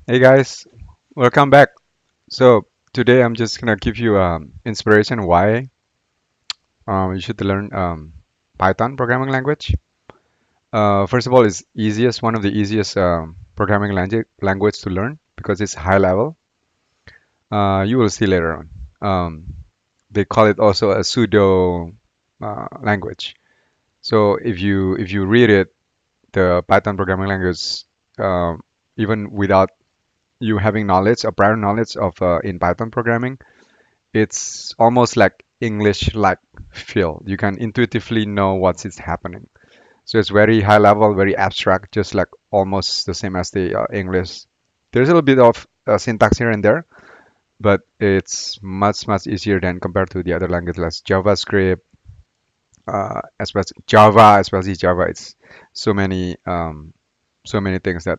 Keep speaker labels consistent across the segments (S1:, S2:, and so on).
S1: Hey guys, welcome back. So today I'm just gonna give you inspiration why you should learn Python programming language. First of all, it's easiest, one of the easiest programming language to learn because it's high level. You will see later on. They call it also a pseudo language. So if you read it, the Python programming language, um, even without you having knowledge, a prior knowledge of in Python programming, it's almost like English-like feel. You can intuitively know what is happening. So it's very high level, very abstract, just like almost the same as the English. There's a little bit of syntax here and there, but it's much easier than compared to the other languages like JavaScript, especially Java. It's so many so many things that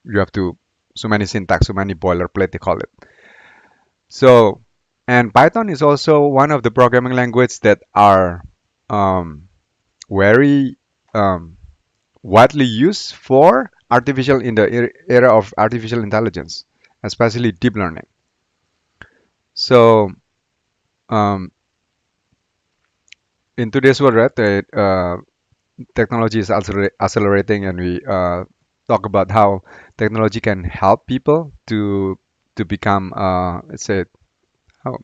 S1: you have to, so many syntax, so many boilerplate they call it. So, and Python is also one of the programming languages that are um, very um, widely used for artificial in the era of artificial intelligence, especially deep learning. So, um, in today's world, right, technology is accelerating, and we talk about how technology can help people to become, let's say, how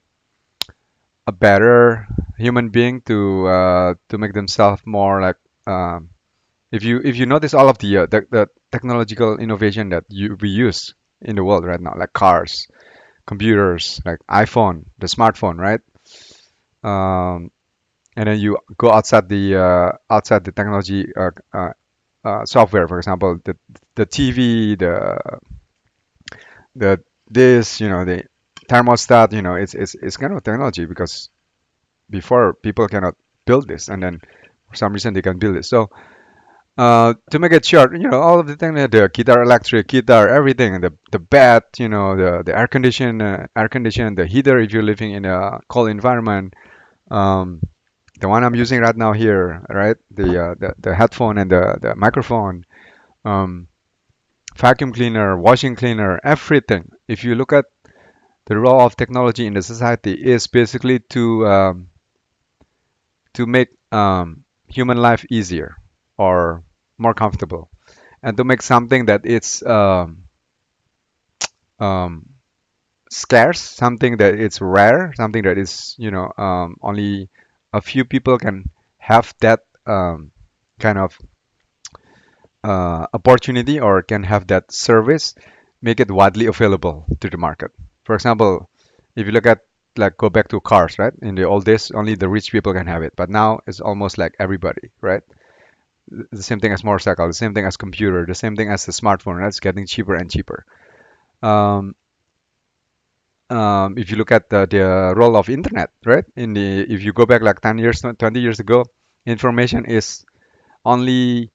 S1: a better human being to make themselves more like if you notice all of the technological innovation that we use in the world right now, like cars, computers, like iPhone, the smartphone, right? um, and then you go outside the technology software, for example, the TV, the this, the thermostat, it's kind of technology because before people cannot build this, and then for some reason they can build it. So to make it short, all of the things, the guitar, electric guitar, everything, and the bed, the air condition, the heater if you're living in a cold environment. Um, the one I'm using right now here, right? The headphone and the microphone, um, vacuum cleaner, washing cleaner, everything. If you look at the role of technology in the society, is basically to make human life easier or more comfortable, and to make something that it's um, scarce, something that it's rare, something that is only a few people can have that kind of opportunity or can have that service, make it widely available to the market. For example, if you look at, like, go back to cars, right? In the old days, only the rich people can have it, but now it's almost like everybody, right? The same thing as motorcycle, the same thing as computer, the same thing as the smartphone. That's getting cheaper and cheaper. Um, if you look at the role of internet, right? If you go back like 10 years, 20 years ago, information is only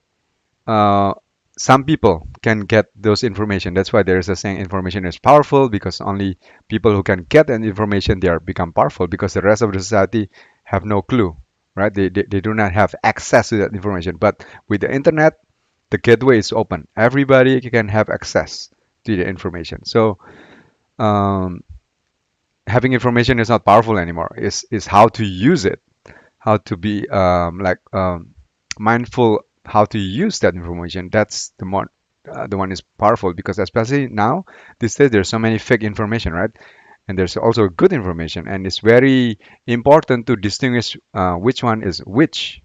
S1: uh, some people can get those information. That's why there is a saying, information is powerful, because only people who can get an information, they are become powerful, because the rest of the society have no clue, right? They do not have access to that information. But with the internet, the gateway is open. Everybody can have access to the information. So um, having information is not powerful anymore. Is how to use it, how to be mindful how to use that information. That's the one is powerful, because especially now these days there's so many fake information, right? And there's also good information, and it's very important to distinguish which one is which,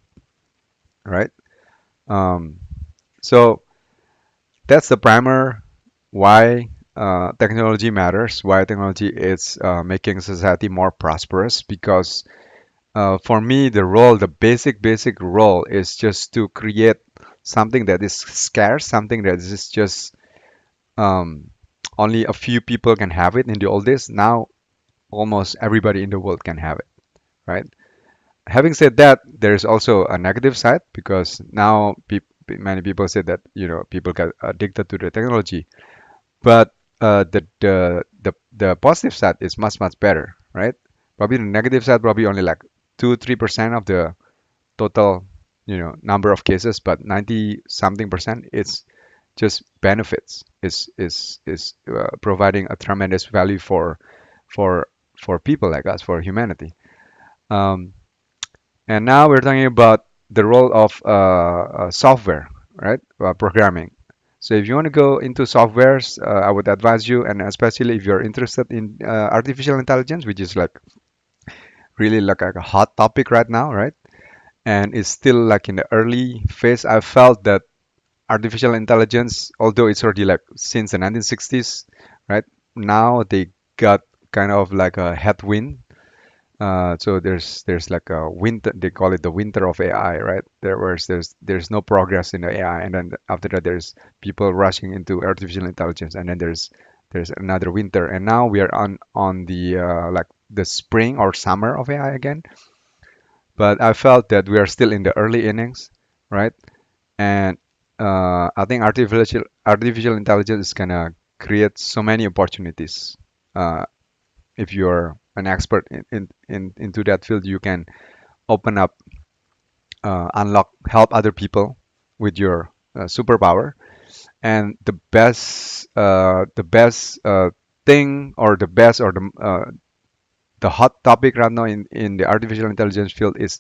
S1: right? Um, so that's the primer why technology matters, why technology is making society more prosperous, because for me, the basic role is just to create something that is scarce, something that is just um, only a few people can have it. In the old days, now almost everybody in the world can have it, right? Having said that, there is also a negative side, because now many people say that people get addicted to the technology, but the positive side is much better, right? Probably the negative side probably only like 2-3% of the total number of cases, but 90 something percent it's just benefits. Is providing a tremendous value for for people like us, for humanity. Um, and now we're talking about the role of software, right? Programming. So if you want to go into softwares, I would advise you, and especially if you're interested in artificial intelligence, which is like really like a hot topic right now, right? And it's still like in the early phase. I felt that artificial intelligence, although it's already like since the 1960s, right? Now they got kind of like a headwind. So there's like a winter. They call it the winter of AI, right? There's no progress in the AI, and then after that there's people rushing into artificial intelligence, and then there's another winter, and now we are on the like the spring or summer of AI again. But I felt that we are still in the early innings, right? And I think artificial intelligence is gonna create so many opportunities. Uh, if you're an expert into that field, you can open up, unlock, help other people with your superpower. And the best thing, or the hot topic right now in the artificial intelligence field is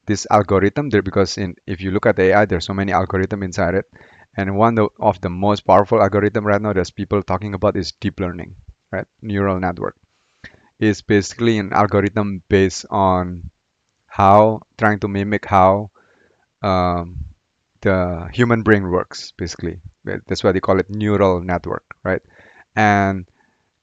S1: this algorithm there, because in if you look at AI, there's so many algorithm inside it, and of the most powerful algorithm right now there's people talking about is deep learning, right? Neural network is basically an algorithm based on how trying to mimic how um, the human brain works, basically. That's why they call it neural network, right? and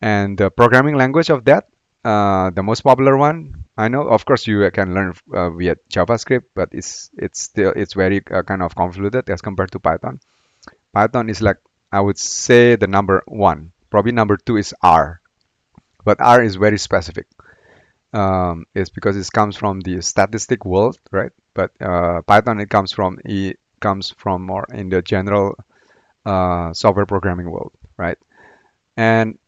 S1: and the programming language of that, the most popular one, I know, of course, you can learn via JavaScript, but it's very kind of convoluted as compared to Python. Python is like, I would say, the number one. Probably number two is R, but R is very specific. It's because it comes from the statistic world, right? But Python, it comes from more in the general software programming world, right? And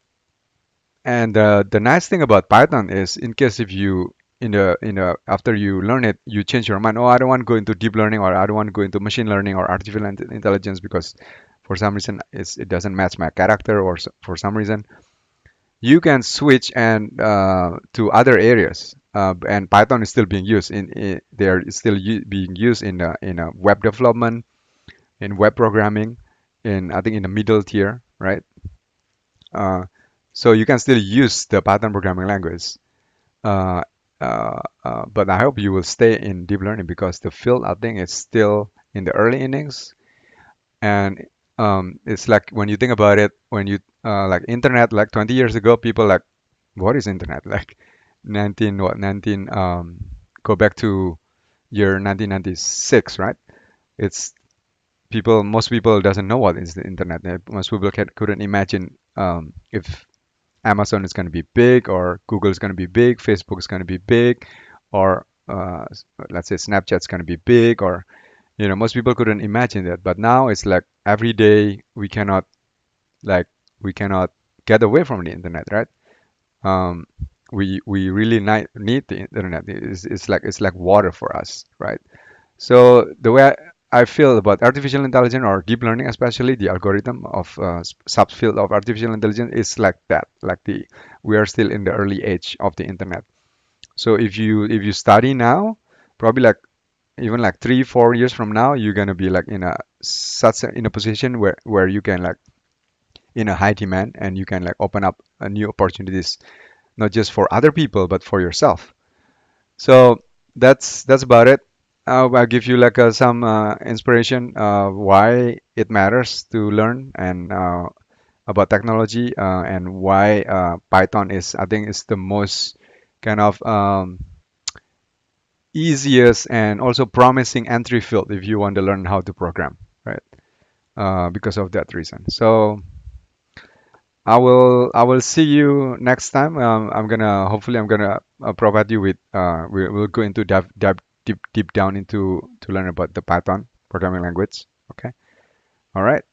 S1: the nice thing about Python is, in case if you in the after you learn it, you change your mind. Oh, I don't want to go into deep learning, or I don't want to go into machine learning or artificial intelligence because for some reason it doesn't match my character, or for some reason you can switch and to other areas. And Python is still being used they are still being used in web development, in web programming, in I think in the middle tier, right? Uh, so you can still use the Python programming language. Uh, but I hope you will stay in deep learning because the field, I think, is still in the early innings. And it's like when you think about it, when you like internet, like 20 years ago, people like, what is internet? Like 19, go back to year 1996, right? It's most people doesn't know what is the internet. Most people couldn't imagine if Amazon is going to be big, or Google is going to be big, Facebook is going to be big, or let's say Snapchat's going to be big, or most people couldn't imagine that. But now it's like every day like we cannot get away from the internet, right? Um, we really need the internet. It's like water for us, right? So the way I feel about artificial intelligence or deep learning, especially the algorithm of subfield of artificial intelligence, is like that. Like we are still in the early age of the internet. So if you study now, probably like even like 3 4 years from now, you're gonna be like in a position where you can like in a high demand, and you can like open up new opportunities, not just for other people but for yourself. So that's about it. I'll give you like some inspiration why it matters to learn and about technology, and why Python is, I think, is the most kind of easiest and also promising entry field if you want to learn how to program, right? Because of that reason. So I will see you next time. I'm gonna provide you with we'll go into deep down into to learn about the Python programming language. Okay. All right.